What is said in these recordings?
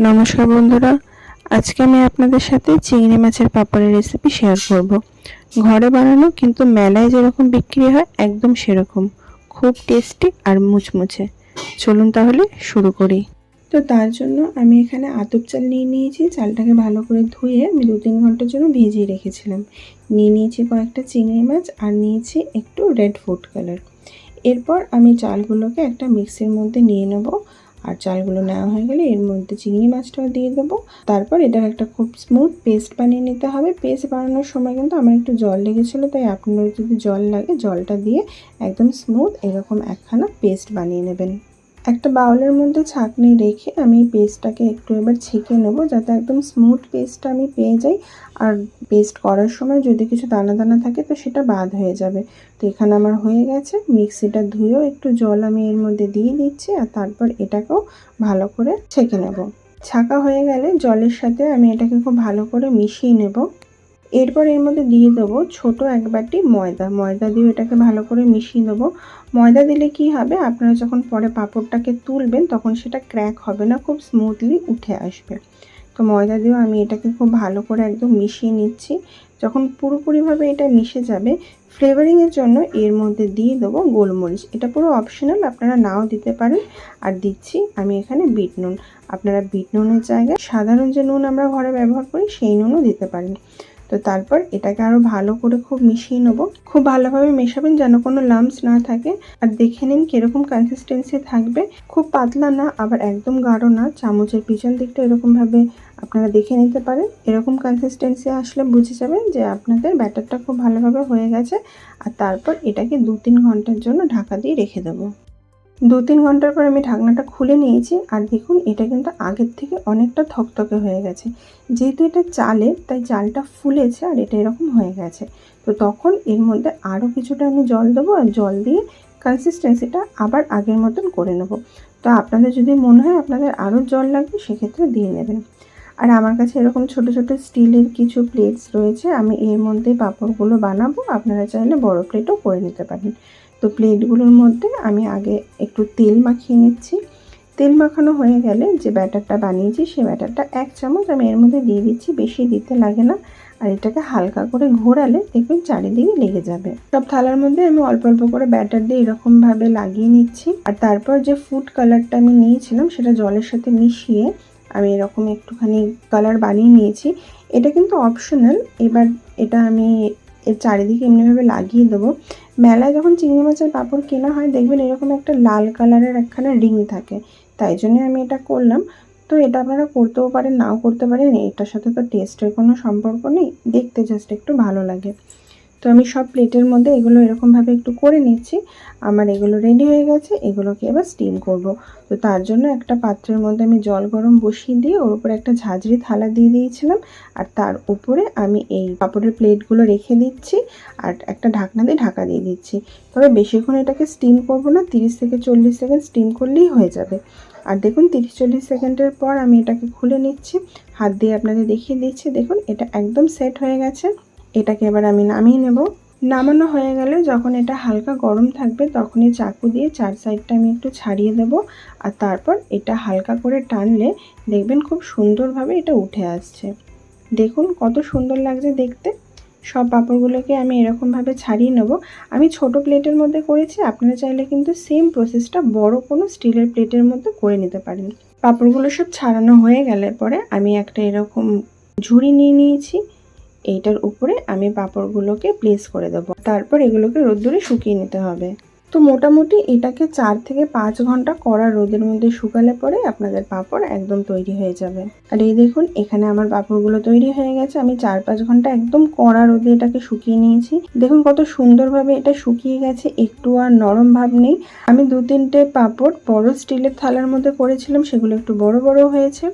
নমস্কার বন্ধুরা, আজকে আমি আপনাদের সাথে চিংড়ি মাছের পাপড়ের রেসিপি শেয়ার করব। ঘরে বানানো কিন্তু মেলায় যেরকম বিক্রি হয় একদম সেরকম, খুব টেস্টি আর মুচমুচে। চলুন তাহলে শুরু করি। তো তার জন্য আমি এখানে আতপ চাল নিয়ে নিয়েছি। চালটাকে ভালো করে ধুয়ে আমি 2-3 ঘন্টার জন্য ভিজিয়ে রেখেছিলাম। নিয়ে নিয়েছি কয়েকটা চিংড়ি মাছ আর নিয়েছি একটু রেড ফুড কালার। এরপর আমি চালগুলোকে একটা মিক্সির মধ্যে নিয়ে নেব। আর চালগুলো নেওয়া হয়ে গেলে এর মধ্যে চিংড়ি মাছটাও দিয়ে দেবো। তারপর এটার একটা খুব স্মুথ পেস্ট বানিয়ে নিতে হবে। পেস্ট বানানোর সময় কিন্তু আমার একটু জল লেগেছিলো, তাই আপনার যদি জল লাগে জলটা দিয়ে একদম স্মুথ এরকম একখানা পেস্ট বানিয়ে নেবেন। একটা বাউলের মধ্যে ছাঁকনি রেখে আমি পেস্টটাকে একটু এবার ছেঁকে নেবো, যাতে একদম স্মুথ পেস্টটা আমি পেয়ে যাই। আর পেস্ট করার সময় যদি কিছু দানা দানা থাকে তো সেটা বাদ হয়ে যাবে। তো এখানে আমার হয়ে গেছে। মিক্সিটা ধুয়েও একটু জল আমি এর মধ্যে দিয়ে দিচ্ছি, আর তারপর এটাকেও ভালো করে ছেঁকে নেব। ছাঁকা হয়ে গেলে জলের সাথে আমি এটাকে খুব ভালো করে মিশিয়ে নেব। এরপর এর মধ্যে দিয়ে দেবো ছোট এক বাটি ময়দা দিয়ে এটাকে ভালো করে মিশিয়ে দেবো। ময়দা দিলে কি হবে, আপনারা যখন পরে পাঁপড়টাকে তুলবেন তখন সেটা ক্র্যাক হবে না, খুব স্মুথলি উঠে আসবে। তো ময়দা দিয়েও আমি এটাকে খুব ভালো করে একদম মিশিয়ে নিচ্ছি। যখন পুরোপুরিভাবে এটা মিশে যাবে, ফ্লেভারিংয়ের জন্য এর মধ্যে দিয়ে দেবো গোলমরিচ। এটা পুরো অপশনাল, আপনারা নাও দিতে পারেন। আর দিচ্ছি আমি এখানে বিট নুন। আপনারা বিট নুনের জায়গায় সাধারণ যে নুন আমরা ঘরে ব্যবহার করি সেই নুনও দিতে পারেন। তো তারপর এটাকে আরও ভালো করে খুব মিশিয়ে নেবো। খুব ভালোভাবে মেশাবেন যেন কোনো লাম্পস না থাকে। আর দেখে নিন কীরকম কনসিস্টেন্সি থাকবে। খুব পাতলা না, আবার একদম গাঢ় না। চামচের পিছন দিকটা এরকমভাবে আপনারা দেখে নিতে পারেন। এরকম কনসিস্টেন্সি আসলে বুঝে যাবেন যে আপনাদের ব্যাটারটা খুব ভালোভাবে হয়ে গেছে। আর তারপর এটাকে 2-3 ঘন্টার জন্য ঢাকা দিয়ে রেখে দেবো। 2-3 ঘন্টার পর আমি ঢাকনাটা খুলে নিয়েছি। আর দেখুন এটা কিন্তু আগের থেকে অনেকটা থকথকে হয়ে গেছে। যেহেতু এটা চালের, তাই চালটা ফুলেছে আর এটা এরকম হয়ে গেছে। তো তখন এর মধ্যে আরও কিছুটা আমি জল দেবো, আর জল দিয়ে কনসিস্টেন্সিটা আবার আগের মতন করে নেব। তো আপনাদের যদি মনে হয় আপনাদের আরও জল লাগবে সেক্ষেত্রে দিয়ে নেবেন। আর আমার কাছে এরকম ছোট ছোট স্টিলের কিছু প্লেটস রয়েছে, আমি এর মধ্যে পাঁপড়গুলো বানাবো। আপনারা চাইলে বড় প্লেটও করে নিতে পারেন। তো প্লেটগুলোর মধ্যে আমি আগে একটু তেল মাখিয়ে নিচ্ছি। তেল মাখানো হয়ে গেলে যে ব্যাটারটা বানিয়েছি সেই ব্যাটারটা 1 চামচ আমি এর মধ্যে দিয়ে দিচ্ছি। বেশি দিতে লাগে না। আর এটাকে হালকা করে ঘোরালে দেখবেন চারিদিকে লেগে যাবে। সব থালার মধ্যে আমি অল্প অল্প করে ব্যাটার দিয়ে এরকমভাবে লাগিয়ে নিচ্ছি। আর তারপর যে ফুড কালারটা আমি নিয়েছিলাম সেটা জলের সাথে মিশিয়ে আমি এরকম একটুখানি কালার বানিয়ে নিয়েছি। এটা কিন্তু অপশনাল। এবার এটা আমি এর চারিদিকে এমনিভাবে লাগিয়ে দেবো। মেলায় যখন চিংড়ি মাছের পাঁপড় কেনা হয় দেখবেন এরকম একটা লাল কালারের একখানা রিং থাকে, তাই জন্যে আমি এটা করলাম। তো এটা আপনারা করতেও পারেন, নাও করতে পারেন। এটার সাথে তো টেস্টের কোনো সম্পর্ক নেই, দেখতে জাস্ট একটু ভালো লাগে। তো আমি সব প্লেটের মধ্যে এগুলো এরকমভাবে একটু করে নিচ্ছি। আমার এগুলো রেডি হয়ে গেছে। এগুলোকে এবার স্টিম করব। তো তার জন্য একটা পাত্রের মধ্যে আমি জল গরম বসিয়ে দিয়ে ওর উপরে একটা ঝাঁঝরি থালা দিয়ে দিয়েছিলাম। আর তার উপরে আমি এই পাঁপড়ের প্লেটগুলো রেখে দিচ্ছি আর একটা ঢাকনা দিয়ে ঢাকা দিয়ে দিচ্ছি। তবে বেশিক্ষণ এটাকে স্টিম করব না, 30 থেকে 40 সেকেন্ড স্টিম করলেই হয়ে যাবে। আর দেখুন 30-40 সেকেন্ডের পর আমি এটাকে খুলে নিচ্ছি। হাত দিয়ে আপনাদের দেখিয়ে দিচ্ছি। দেখুন এটা একদম সেট হয়ে গেছে। এটাকে এবার আমি নামিয়ে নেব। নামানো হয়ে গেলে যখন এটা হালকা গরম থাকবে তখনই চাকু দিয়ে 4 সাইডটা আমি একটু ছাড়িয়ে দেব। আর তারপর এটা হালকা করে টানলে দেখবেন খুব সুন্দরভাবে এটা উঠে আসছে। দেখুন কত সুন্দর লাগছে দেখতে। সব পাঁপড়গুলোকে আমি এরকমভাবে ছাড়িয়ে নেব। আমি ছোট প্লেটের মধ্যে করেছি, আপনারা চাইলে কিন্তু সেম প্রসেসটা বড় কোনো স্টিলের প্লেটের মধ্যে করে নিতে পারেন। পাঁপড়গুলো সব ছাড়ানো হয়ে গেলে পরে আমি একটা এরকম ঝুড়ি নিয়ে নিয়েছি। এইটার উপরে আমি পাঁপড়গুলোকে প্লেস করে দেবো। তারপর এগুলোকে রোদ্দুরে শুকিয়ে নিতে হবে। তো মোটামুটি এটাকে 4 থেকে 5 ঘন্টা কড়া রোদের মধ্যে শুকালে পরে আপনাদের পাঁপড় একদম তৈরি হয়ে যাবে। আর এই দেখুন এখানে আমার পাঁপড়গুলো তৈরি হয়ে গেছে। আমি 4-5 ঘন্টা একদম কড়া রোদে এটাকে শুকিয়ে নিয়েছি। দেখুন কত সুন্দরভাবে এটা শুকিয়ে গেছে, একটু আর নরম ভাব নেই। আমি 2-3টে পাঁপড় বড় স্টিলের থালার মধ্যে করেছিলাম, সেগুলো একটু বড় বড় হয়েছে।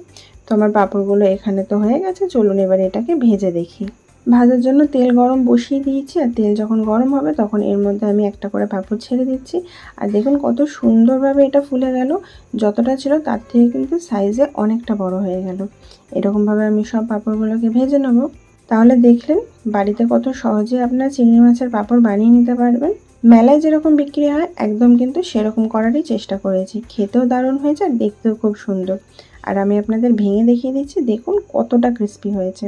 তো আমার পাঁপড়গুলো এখানে তো হয়ে গেছে। চলুন এবার এটাকে ভেজে দেখি। ভাজার জন্য তেল গরম বসিয়ে দিয়েছি। আর তেল যখন গরম হবে তখন এর মধ্যে আমি একটা করে পাঁপড় ছেড়ে দিচ্ছি। আর দেখুন কত সুন্দরভাবে এটা ফুলে গেল। যতটা ছিল তার থেকে কিন্তু সাইজে অনেকটা বড় হয়ে গেল। এরকমভাবে আমি সব পাঁপড়গুলোকে ভেজে নেব। তাহলে দেখলেন বাড়িতে কত সহজে আপনারা চিংড়ি মাছের পাঁপড় বানিয়ে নিতে পারবেন। মেলায় যেরকম বিক্রি হয় একদম কিন্তু সেরকম করারই চেষ্টা করেছি। খেতেও দারুণ হয়েছে আর দেখতেও খুব সুন্দর। আর আমি আপনাদের ভেঙে দেখিয়ে দিচ্ছি, দেখুন কতটা ক্রিস্পি হয়েছে।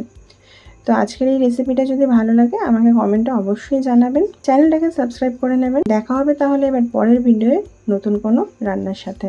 তো আজকের এই রেসিপিটা যদি ভালো লাগে আমাকে কমেন্টে অবশ্যই জানাবেন, চ্যানেলটাকে সাবস্ক্রাইব করে নেবেন। দেখা হবে তাহলে এবার পরের ভিডিওয়ে নতুন কোনো রান্নার সাথে।